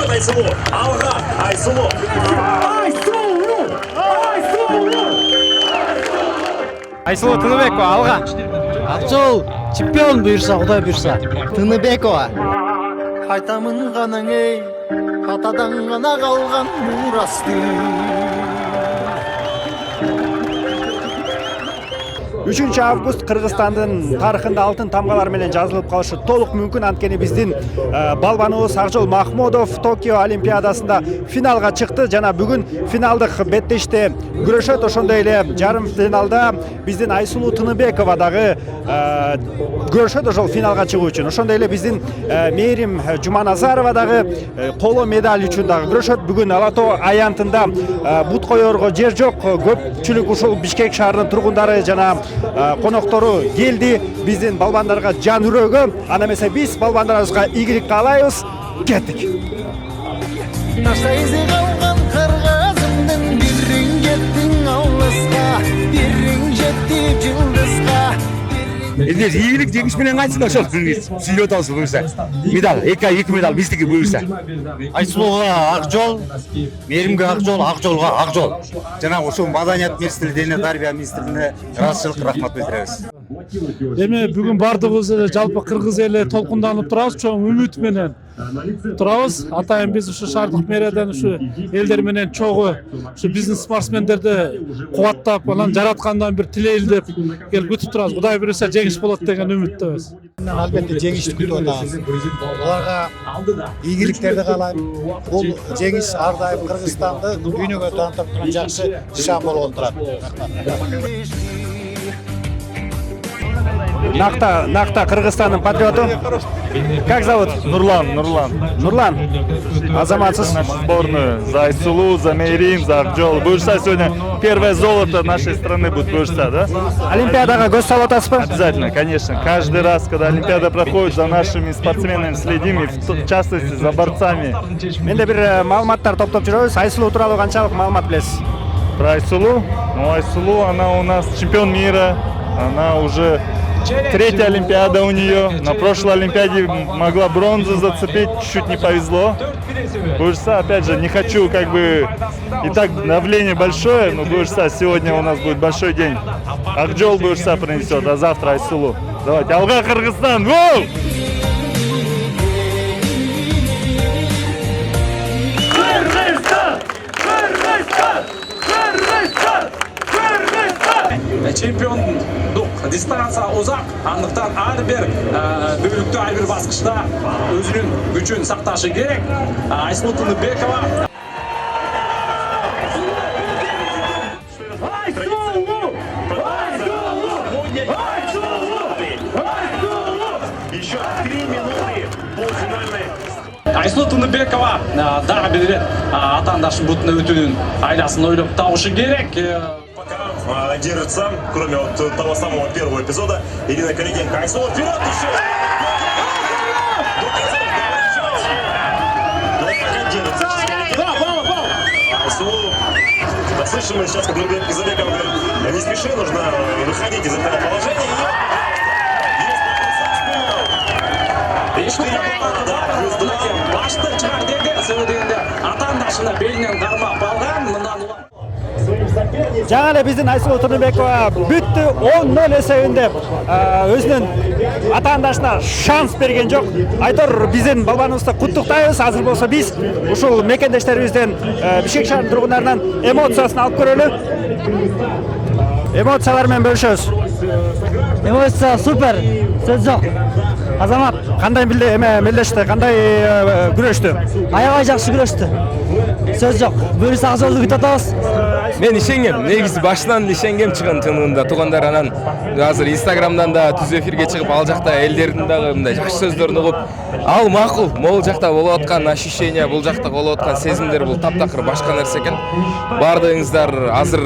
Вперед, Айсулу! Алға, Айсулу! Айсулу Тыныбекова алға. Акжол чемпион буюрса, Кудай буюрса. Тыныбекова. Кайтамын ганаң эй, катадан гана калган мурасты. 3 август Кыргызстандын тарыхында алтын тамгалар менен жазылып калышы толук мүмкүн. Анткени биздин балбаныбыз Акжол Махмудов Токио Олимпиадасында финалга чыкты жана бүгүн финалдык беттеште күрөшөт. Ошондой эле жарым финалда биздин Айсулу Тыныбекова дагы күрөшөт ошол финалга чыгуу үчүн. Ошондой эле биздин Мээрим Жуманазарова дагы коло медаль үчүн дагы күрөшөт. Бүгүн Ала Тоо аянтында бут коерго жер жок. Көпчүлүк ушул Бишкек шаарынын тургундары жана коноктору келди. Биздин балбандарга жан үрөгө. Ана эмесе биз балбандарыбызга ийгилик каалайбыз. Кеттик. Ташта изи калган кыргызымдын бириң жеттиң алыска, бириң жетти жылдызга. Элдер ийгилик жеңиш менен кайтсын ошол сүйлөп атабыз буюрса. Медаль, 2 медаль биздики буюрса. Айсулуга Акжол, Мээримге Акжол, Акжолго Акжол. Жана ошол маданият министрлиги, дене тарбия министрлигине ыраазычылык рахмат билдиребиз. Эми бүгүн бардыгыбыз эле жалпы кыргыз эли толкунданып турабыз, чоң үмүт менен турабыз. Атайын биз ушу шаардык мэрияден ушу элдер менен чогуу ушу биздин спортсмендерди кубаттап, анан жараткандан бир тилейлдеп келип күтүп турабыз. Кудай буюрса жеңиш болот деген үмүттөбүз. Албетте жеңишти күтүп атабыз. Аларга ийгиликтерди каалайм. Бул жеңиш ар дайым Кыргызстанды дүйнөгө таанытып турган жакшы шам болгон турат. Накта Кыргызстандын патриоту. Как зовут? Нурлан. Азаматсыз? Сборную за Айсулу, за Мээрим, за Акжол. Буюрса сегодня первое золото нашей страны будет, буюрса, да? Олимпиадага көз салып атасызбы? Обязательно, конечно. Каждый раз, когда Олимпиада проходит, за нашими спортсменами следим, и в частности за борцами. Менде бир маалыматтар топтоп жүрөбүз. Айсулу тууралуу канчалык маалымат билесиз? Про Айсулу? Ну, Айсулу, она у нас чемпион мира. Она уже 3-я Олимпиада у нее. На прошлой Олимпиаде могла бронзу зацепить, чуть-чуть не повезло. Буюрса, опять же, не хочу как бы... Итак, давление большое, но Буюрса, сегодня у нас будет большой день. Акжол Буюрса принесет, а завтра Айсулу. Давайте, алга Кыргызстан! Воу! Чемпиондук дистанция узак, андыктан ар бир бөлүктө ар бир баскычта өзүнүн күчүн сакташы керек. Айсулу Тыныбекова Айсулу Тыныбекова дагы бир атаандаштын бутуна өтүүнүн айласын ойлоп табышы керек. Держится, кроме вот того самого первого эпизода. Ирина Калигенко. Айсулу вперед еще! Айсулу, слышим мы сейчас, как Изабеков говорит, не спеши, нужно выходить из этого положения. Есть плюс 2. Башты чыгар деди, сөйдөгөндө атаандашына белинен кармап алган, мындан улам. Жаңа эле биздин Айсулу Тыныбекова бүттү 10-0 эсебинде өзүнүн атаандашына шанс берген жок. Айтор биздин балбаныбызды куттуктайбыз. Азыр болсо биз ушул мекендештерибизден Бишкек шаарынын тургундарынан эмоциясын алып көрөлү. Эмоциялар менен бөлүшөбүз. Эмоция супер. Сөз жок. Азамат Кандай мелдешти, кандай күрөштү? аябай жакшы күрөштү. Сөз жок. Буюрса Акжолду күтүп атабыз. Мен ишенгем, негизи башынан ишенгем чыгын тынында. Туугандар анан азыр Инстаграмдан да түз эфирге чыгып, ал жакта элдердин дагы мындай жакшы сөздөрүн угуп, ал макул, могул жакта болуп аткан ощущение, бул жакта болуп аткан сезимдер бул таптакыр башка нерсе экен. Бардыгыңыздар азыр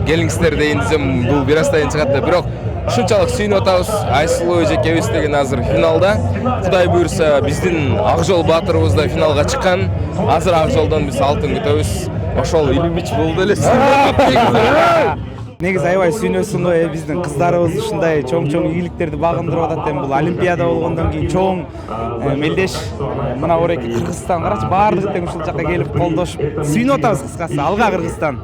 келиңиздер дейин десем, бул бир астайын чыгат да, бирок ушунчалык сүйүнүп атабыз. Айсулу эжекебиз деген азыр финалда. Кудай буюрса биздин Акжол баатырыбыз да финалга чыккан. Азыр Акжолдон биз алтын күтөбүз. Ошол Илимич болду эле. негизи аябай сүйүнөсүң го биздин кыздарыбыз ушундай чоң ийгиликтерди багындырып атат эми бул олимпиада болгондон кийин чоң мелдеш мына орайки Кыргызстан карачы баардыгы тең ушул жакка келип колдошуп сүйүнүп атабыз кыскасы алга Кыргызстан.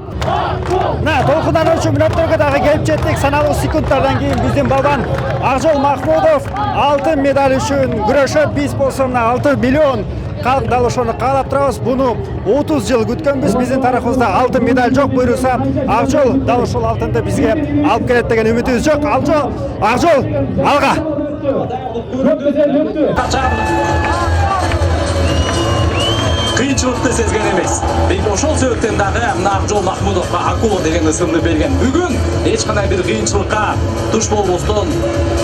Мына толкундануучу мүнөттөргө дагы келип жеттик. Саналуу секундтардан кийин биздин балбан Акжол Махмудов алтын медаль үчүн күрөшөт. Биз болсо мына 6 миллион калк дал ошону каалап турабыз. Буну 30 жыл күткөнбүз. Биздин тарапыбызда алтын медаль жок. Буйруса Акжол дал ушул алтынды бизге алып келет деген үмүтүбүз жок. Акжол алга. Кыйынчылыкты сезген эмес. Ошол себептен дагы Акжол Махмудовго акула деген ысымды берген. Бүгүн эч кандай бир кыйынчылыкка туш болбостон,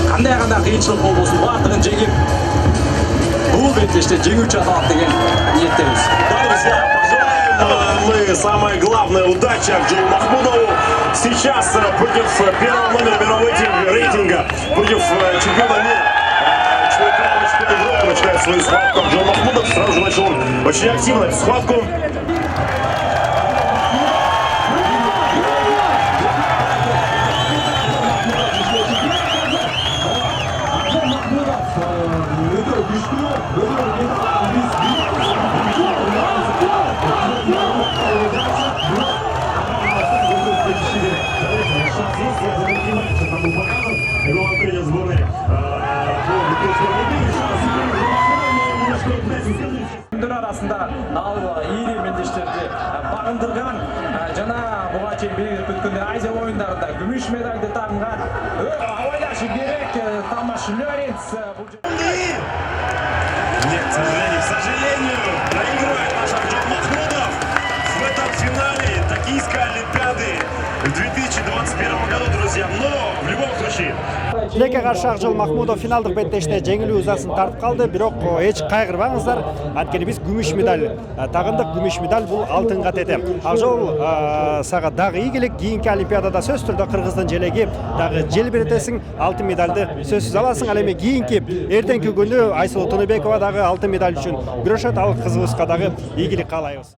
кандай кыйынчылык болбосун баардыгын жеңип, бул беттеште жеңүүчү аталат деген ниеттебиз. Мы самая главная удача Акжолу Махмудову сейчас против первого номера мирового рейтинга, против чемпиона мира. Европы начинает свою схватку. Акжол Махмудов сразу же начал очень активно эту схватку. Күндөр арасында ал ийри мелдештерди багындырган жана буга чейин белгилеп өткөндөй Азия оюндарында күмүш медальды тагынган ойлашы керек Томаш Лёренц. Нет, к сожалению, проигрывает наш Акжол Махмудов в этом финале Токийской Олимпиады в 2021 году, друзья. Но в любом случае. Тилекке каршы Акжол Махмудов финалдык беттеште жеңилүү ызасын тартып калды, бирок эч кайгырбаңыздар. Анткени биз күмүш медаль тагындык. Күмүш медаль бул алтынга тете. Акжол сага дагы ийгилик. Кийинки Олимпиадада сөзсүз түрдө Кыргыздын желеги дагы желбиретесиң. Алтын медальды сөзсүз аласың. Ал эми кийинки эртеңки күнү Айсулуу Тунубекова дагы алтын медаль үчүн күрөшөт. Ал кызыбызга дагы ийгилик каалайбыз.